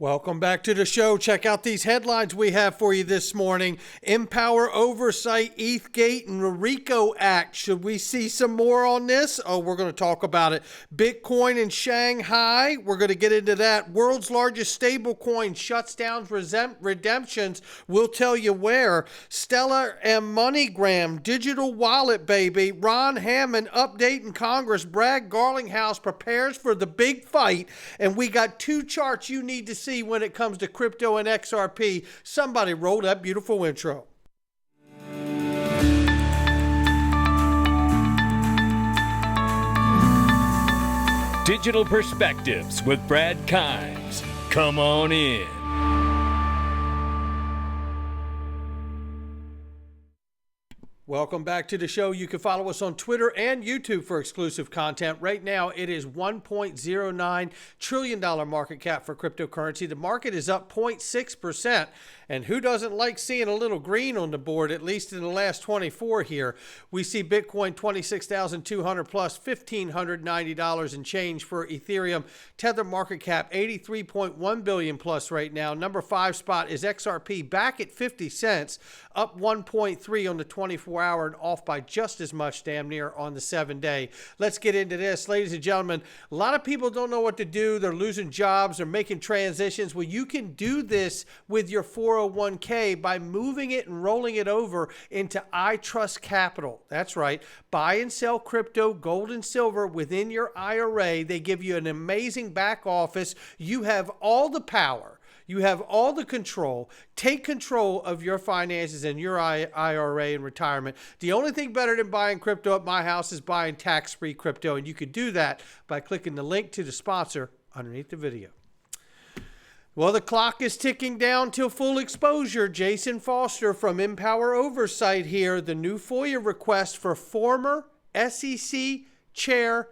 Welcome back to the show. Check out these headlines we have for you this morning. Empower oversight, ETHGate, and the Rico Act. Should we see some more on this? Oh, we're going to talk about it. Bitcoin in Shanghai. We're going to get into that. World's largest stablecoin shuts down redemptions. We'll tell you where. Stellar and MoneyGram. Digital wallet, baby. Ron Hammond update in Congress. Brad Garlinghouse prepares for the big fight. And we got two charts you need to see when it comes to crypto and XRP. Somebody roll that beautiful intro. Digital Perspectives with Brad Kimes. Come on in. Welcome back to the show. You can follow us on Twitter and YouTube for exclusive content. Right now, it is $1.09 trillion market cap for cryptocurrency. The market is up 0.6%. And who doesn't like seeing a little green on the board, at least in the last 24 here? We see Bitcoin 26,200 plus, $1,590 and change for Ethereum. Tether market cap 83.1 billion plus right now. Number 5 spot is XRP back at 50 cents, up 1.3 on the 24-hour and off by just as much damn near on the 7-day. Let's get into this. Ladies and gentlemen, a lot of people don't know what to do. They're losing jobs. They're making transitions. Well, you can do this with your 401k by moving it and rolling it over into I Trust Capital. That's right. Buy and sell crypto, gold and silver within your IRA. They give you an amazing back office. You have all the power. You have all the control. Take control of your finances and your IRA and retirement. The only thing better than buying crypto at my house is buying tax-free crypto. And you can do that by clicking the link to the sponsor underneath the video. Well, the clock is ticking down till full exposure. Jason Foster from Empower Oversight here. The new FOIA request for former SEC Chair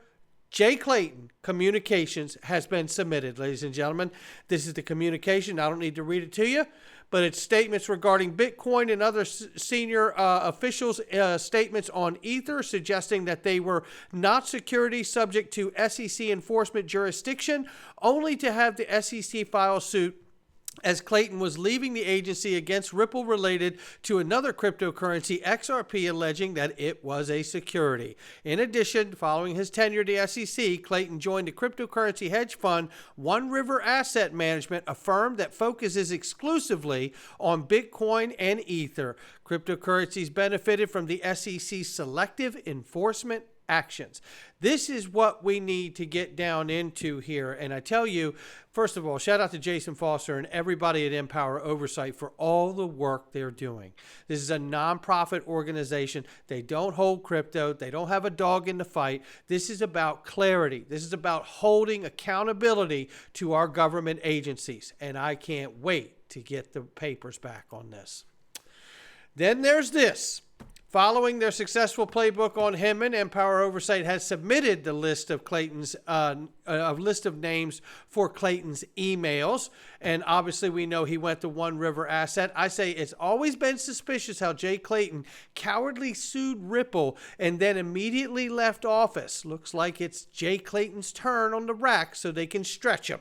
Jay Clayton communications has been submitted, ladies and gentlemen. This is the communication. I don't need to read it to you, but it's statements regarding Bitcoin and other senior officials' statements on Ether, suggesting that they were not securities subject to SEC enforcement jurisdiction, only to have the SEC file suit as Clayton was leaving the agency against Ripple related to another cryptocurrency, XRP, alleging that it was a security. In addition, following his tenure at the SEC, Clayton joined the cryptocurrency hedge fund One River Asset Management, a firm that focuses exclusively on Bitcoin and Ether. Cryptocurrencies benefited from the SEC's selective enforcement actions. This is what we need to get down into here. And I tell you, first of all, shout out to Jason Foster and everybody at Empower Oversight for all the work they're doing. This is a nonprofit organization. They don't hold crypto. They don't have a dog in the fight. This is about clarity. This is about holding accountability to our government agencies. And I can't wait to get the papers back on this. Then there's this. Following their successful playbook on Hinman, Empower Oversight has submitted the list of Clayton's a list of names for Clayton's emails, and obviously we know he went to One River Asset. I say it's always been suspicious how Jay Clayton cowardly sued Ripple and then immediately left office. Looks like it's Jay Clayton's turn on the rack so they can stretch him.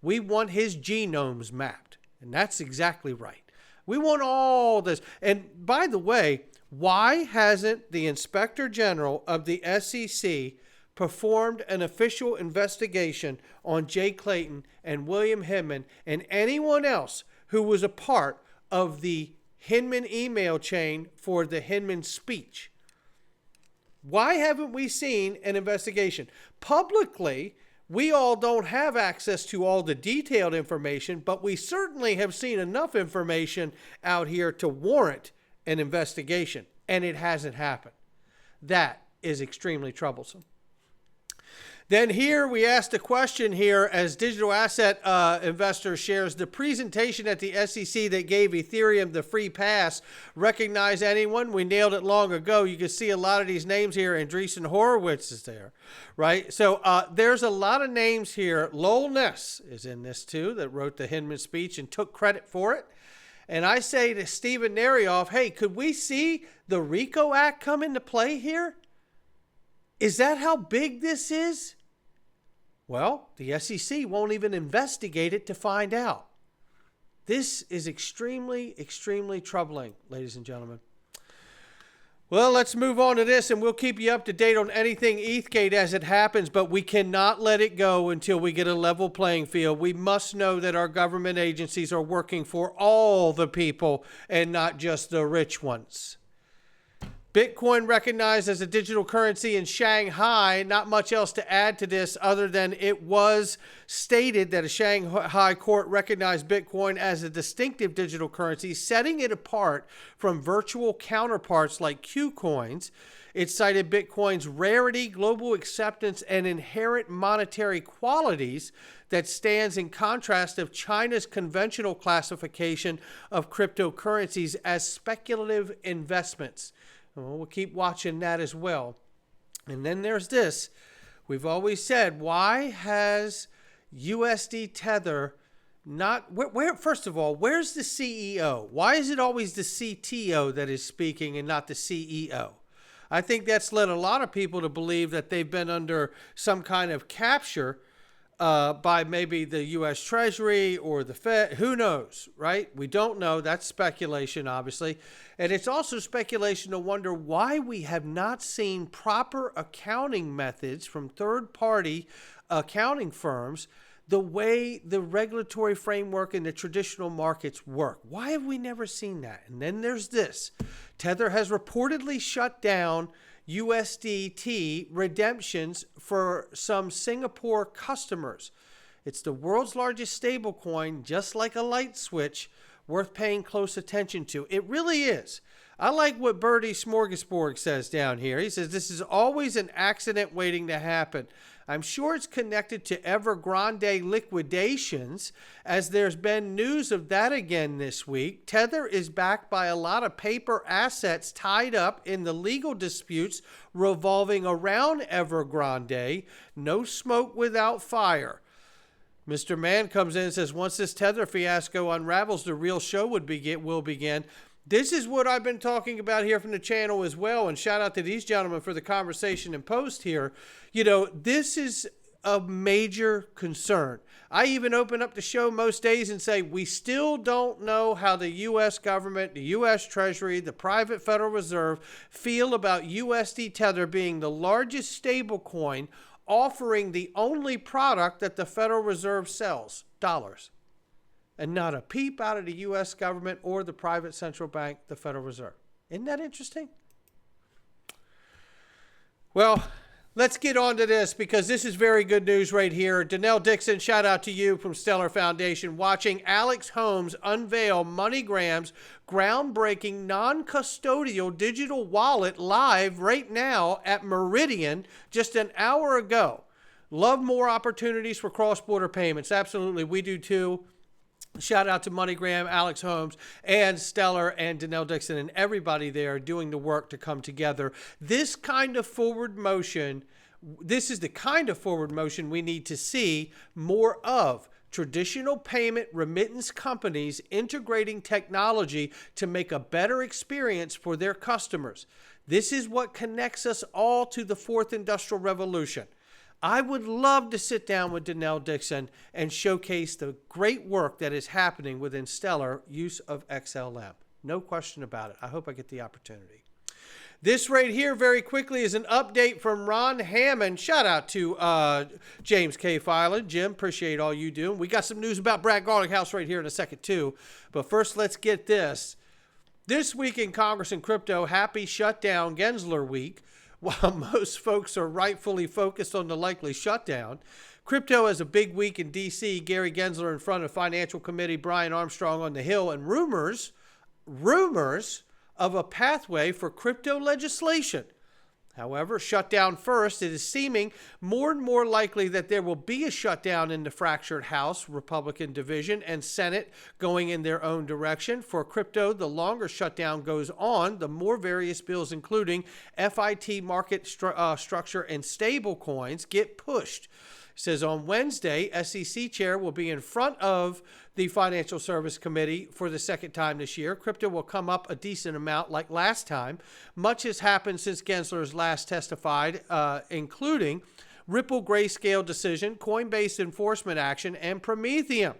We want his genomes mapped, and that's exactly right. We want all this. And by the way, why hasn't the Inspector General of the SEC performed an official investigation on Jay Clayton and William Hinman and anyone else who was a part of the Hinman email chain for the Hinman speech? Why haven't we seen an investigation? Publicly, we all don't have access to all the detailed information, but we certainly have seen enough information out here to warrant an investigation, and it hasn't happened. That is extremely troublesome. Then here we asked a question here as Digital Asset Investor shares the presentation at the SEC that gave Ethereum the free pass. Recognize anyone? We nailed it long ago. You can see a lot of these names here. Andreessen Horowitz is there, right? So there's a lot of names here. Lowell Ness is in this too, that wrote the Hinman speech and took credit for it. And I say to Stephen Narioff, hey, could we see the Rico Act come into play here? Is that how big this is? Well, the SEC won't even investigate it to find out. This is extremely, extremely troubling, ladies and gentlemen. Well, let's move on to this, and we'll keep you up to date on anything ETHGate as it happens, but we cannot let it go until we get a level playing field. We must know that our government agencies are working for all the people and not just the rich ones. Bitcoin recognized as a digital currency in Shanghai. Not much else to add to this other than it was stated that a Shanghai court recognized Bitcoin as a distinctive digital currency, setting it apart from virtual counterparts like Qcoins. It cited Bitcoin's rarity, global acceptance, and inherent monetary qualities that stands in contrast of China's conventional classification of cryptocurrencies as speculative investments. Well, we'll keep watching that as well. And then there's this. We've always said, why has USD Tether not... First of all, where's the CEO? Why is it always the CTO that is speaking and not the CEO? I think that's led a lot of people to believe that they've been under some kind of capture by maybe the U.S. Treasury or the Fed. Who knows, right? We don't know. That's speculation, obviously. And it's also speculation to wonder why we have not seen proper accounting methods from third-party accounting firms the way the regulatory framework in the traditional markets work. Why have we never seen that? And then there's this. Tether has reportedly shut down USDT redemptions for some Singapore customers. It's the world's largest stablecoin, just like a light switch, worth paying close attention to. It really is. I like what Bertie Smorgasbord says down here. He says, this is always an accident waiting to happen. I'm sure it's connected to Evergrande liquidations, as there's been news of that again this week. Tether is backed by a lot of paper assets tied up in the legal disputes revolving around Evergrande. No smoke without fire. Mr. Mann comes in and says, once this Tether fiasco unravels, the real show will begin. This is what I've been talking about here from the channel as well, and shout out to these gentlemen for the conversation and post here. You know, this is a major concern. I even open up the show most days and say, we still don't know how the U.S. government, the U.S. Treasury, the private Federal Reserve feel about USD Tether being the largest stablecoin, offering the only product that the Federal Reserve sells, dollars. And not a peep out of the U.S. government or the private central bank, the Federal Reserve. Isn't that interesting? Well, let's get on to this, because this is very good news right here. Danelle Dixon, shout out to you from Stellar Foundation, watching Alex Holmes unveil MoneyGram's groundbreaking non-custodial digital wallet live right now at Meridian just an hour ago. Love more opportunities for cross-border payments. Absolutely, we do too. Shout out to MoneyGram, Alex Holmes, and Stellar, and Danelle Dixon, and everybody there doing the work to come together. This kind of forward motion, this is the kind of forward motion we need to see more of. Traditional payment remittance companies integrating technology to make a better experience for their customers. This is what connects us all to the fourth industrial revolution. I would love to sit down with Danelle Dixon and showcase the great work that is happening within Stellar use of XLM. No question about it. I hope I get the opportunity. This right here, very quickly, is an update from Ron Hammond. Shout out to James K. Filan. Jim, appreciate all you do. We got some news about Brad Garlinghouse right here in a second, too. But first, let's get this. This week in Congress and crypto, happy shutdown Gensler week. While most folks are rightfully focused on the likely shutdown, crypto has a big week in D.C. Gary Gensler in front of Financial Committee, Brian Armstrong on the Hill, and rumors of a pathway for crypto legislation. However, shutdown first, it is seeming more and more likely that there will be a shutdown in the fractured House Republican division and Senate going in their own direction. For crypto, the longer shutdown goes on, the more various bills, including FIT market structure and stable coins, get pushed. It says on Wednesday, SEC chair will be in front of the Financial Service Committee for the second time this year. Crypto will come up a decent amount like last time. Much has happened since Gensler's last testified, including Ripple Grayscale decision, Coinbase enforcement action, and Prometheum.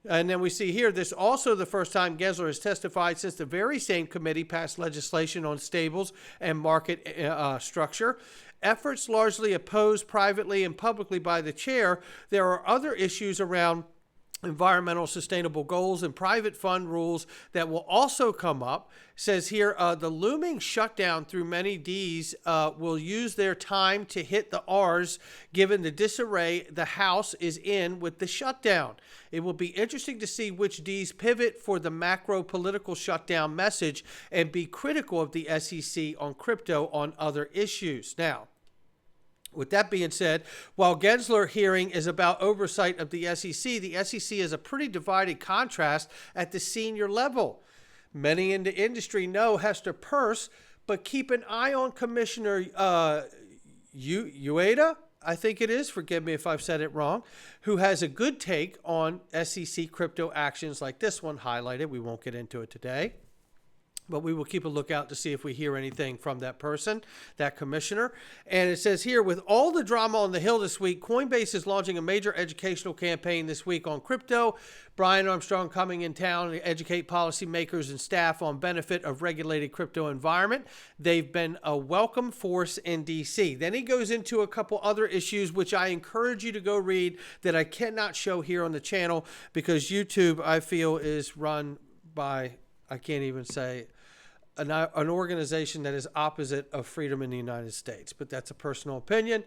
And then we see here, this is also the first time Gensler has testified since the very same committee passed legislation on stables and market structure. Efforts largely opposed privately and publicly by the chair. There are other issues around environmental sustainable goals and private fund rules that will also come up. Says here, the looming shutdown through many Ds will use their time to hit the Rs given the disarray the House is in with the shutdown. It will be interesting to see which Ds pivot for the macro political shutdown message and be critical of the SEC on crypto on other issues. Now, with that being said, while Gensler hearing is about oversight of the SEC is a pretty divided contrast at the senior level. Many in the industry know Hester Peirce, but keep an eye on Commissioner Ueda, I think it is, forgive me if I've said it wrong, who has a good take on SEC crypto actions like this one highlighted. We won't get into it today, but we will keep a lookout to see if we hear anything from that person, that commissioner. And it says here, with all the drama on the Hill this week, Coinbase is launching a major educational campaign this week on crypto. Brian Armstrong coming in town to educate policymakers and staff on benefit of regulated crypto environment. They've been a welcome force in DC. Then he goes into a couple other issues, which I encourage you to go read, that I cannot show here on the channel because YouTube, I feel, is run by, I can't even say, an organization that is opposite of freedom in the United States. But that's a personal opinion,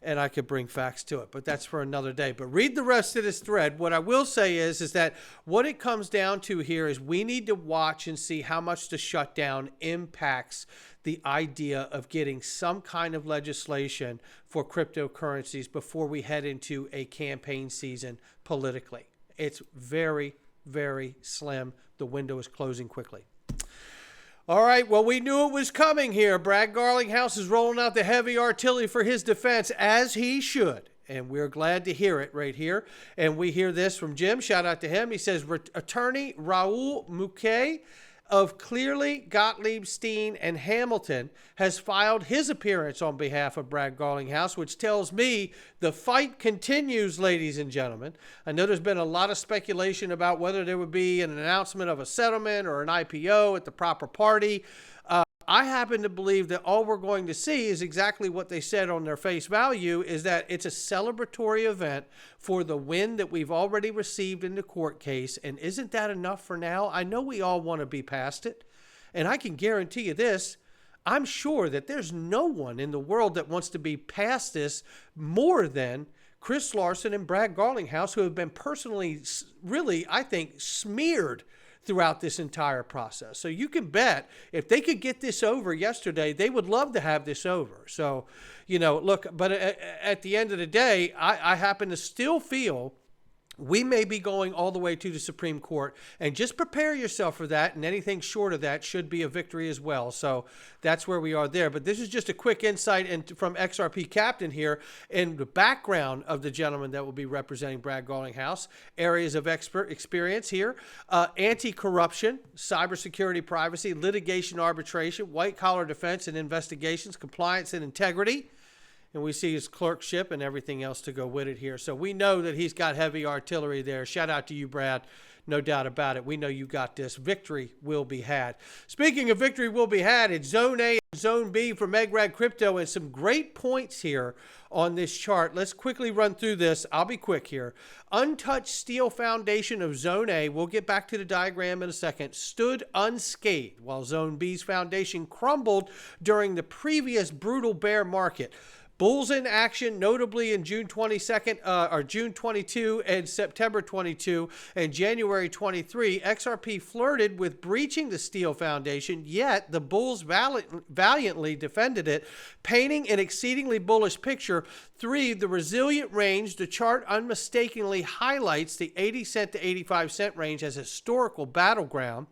and I could bring facts to it. But that's for another day. But read the rest of this thread. What I will say is that what it comes down to here is we need to watch and see how much the shutdown impacts the idea of getting some kind of legislation for cryptocurrencies before we head into a campaign season politically. It's very, very slim. The window is closing quickly. All right, well, we knew it was coming here. Brad Garlinghouse is rolling out the heavy artillery for his defense, as he should. And we're glad to hear it right here. And we hear this from Jim. Shout out to him. He says, Attorney Raul Mouquet of Clearly, Gottlieb, Steen, and Hamilton has filed his appearance on behalf of Brad Garlinghouse, which tells me the fight continues, ladies and gentlemen. I know there's been a lot of speculation about whether there would be an announcement of a settlement or an IPO at the proper party. I happen to believe that all we're going to see is exactly what they said on their face value, is that it's a celebratory event for the win that we've already received in the court case. And isn't that enough for now? I know we all want to be past it. And I can guarantee you this, I'm sure that there's no one in the world that wants to be past this more than Chris Larson and Brad Garlinghouse, who have been personally, really, I think, smeared throughout this entire process. So you can bet if they could get this over yesterday, they would love to have this over. So, you know, look, but at the end of the day, I happen to still feel we may be going all the way to the Supreme Court, and just prepare yourself for that, and anything short of that should be a victory as well. So that's where we are there. But this is just a quick insight from XRP Captain here in the background of the gentleman that will be representing Brad Garlinghouse. Areas of experience here: anti-corruption, cybersecurity, privacy, litigation, arbitration, white-collar defense and investigations, compliance and integrity. And we see his clerkship and everything else to go with it here. So we know that he's got heavy artillery there. Shout out to you, Brad. No doubt about it. We know you got this. Victory will be had. Speaking of victory will be had, it's Zone A and Zone B for MoneyGram Crypto, and some great points here on this chart. Let's quickly run through this. I'll be quick here. Untouched steel foundation of Zone A, we'll get back to the diagram in a second, stood unscathed, while Zone B's foundation crumbled during the previous brutal bear market. Bulls in action, notably in June 22nd, or June 22 and September 22 and January 23. XRP flirted with breaching the steel foundation, yet the bulls valiantly defended it, painting an exceedingly bullish picture. 3, the resilient range. The chart unmistakingly highlights the 80 cent to 85 cent range as a historical battleground.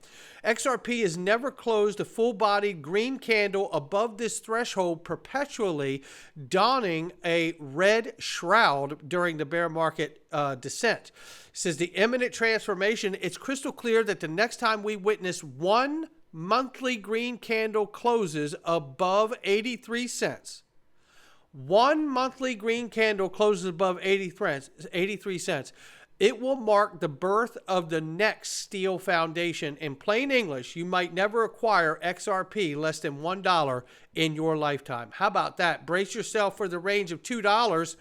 XRP has never closed a full-bodied green candle above this threshold, perpetually donning a red shroud during the bear market descent. It says the imminent transformation, it's crystal clear that the next time we witness one monthly green candle closes above 83 cents, one monthly green candle closes above 83 cents, It will mark the birth of the next steel foundation. In plain English, you might never acquire XRP less than $1 in your lifetime. How about that? Brace yourself for the range of $2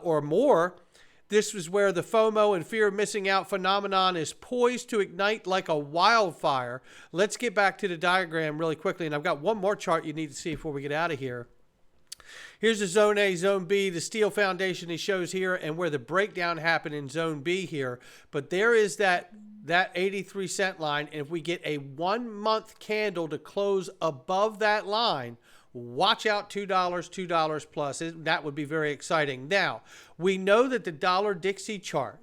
or more. This is where the FOMO and fear of missing out phenomenon is poised to ignite like a wildfire. Let's get back to the diagram really quickly. And I've got one more chart you need to see before we get out of here. Here's the Zone A, Zone B, the steel foundation he shows here, and where the breakdown happened in Zone B here. But there is that 83-cent line, and if we get a 1-month candle to close above that line, watch out, $2 plus. That would be very exciting. Now, we know that the dollar Dixie chart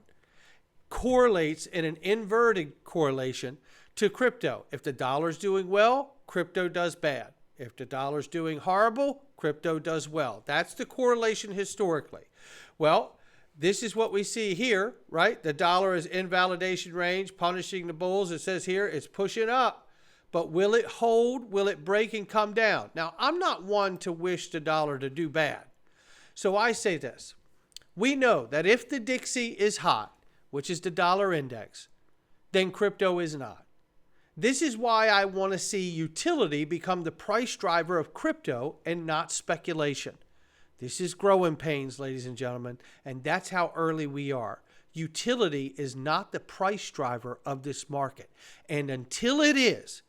correlates in an inverted correlation to crypto. If the dollar's doing well, crypto does bad. If the dollar's doing horrible, crypto does well. That's the correlation historically. Well, this is what we see here, right? The dollar is in validation range, punishing the bulls. It says here it's pushing up. But will it hold? Will it break and come down? Now, I'm not one to wish the dollar to do bad. So I say this. We know that if the Dixie is hot, which is the dollar index, then crypto is not. This is why I want to see utility become the price driver of crypto and not speculation. This is growing pains, ladies and gentlemen, and that's how early we are. Utility is not the price driver of this market. And until it is,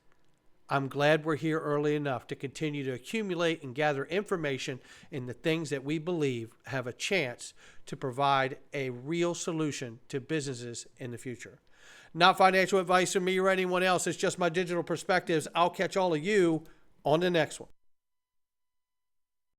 I'm glad we're here early enough to continue to accumulate and gather information in the things that we believe have a chance to provide a real solution to businesses in the future. Not financial advice from me or anyone else. It's just my digital perspectives. I'll catch all of you on the next one.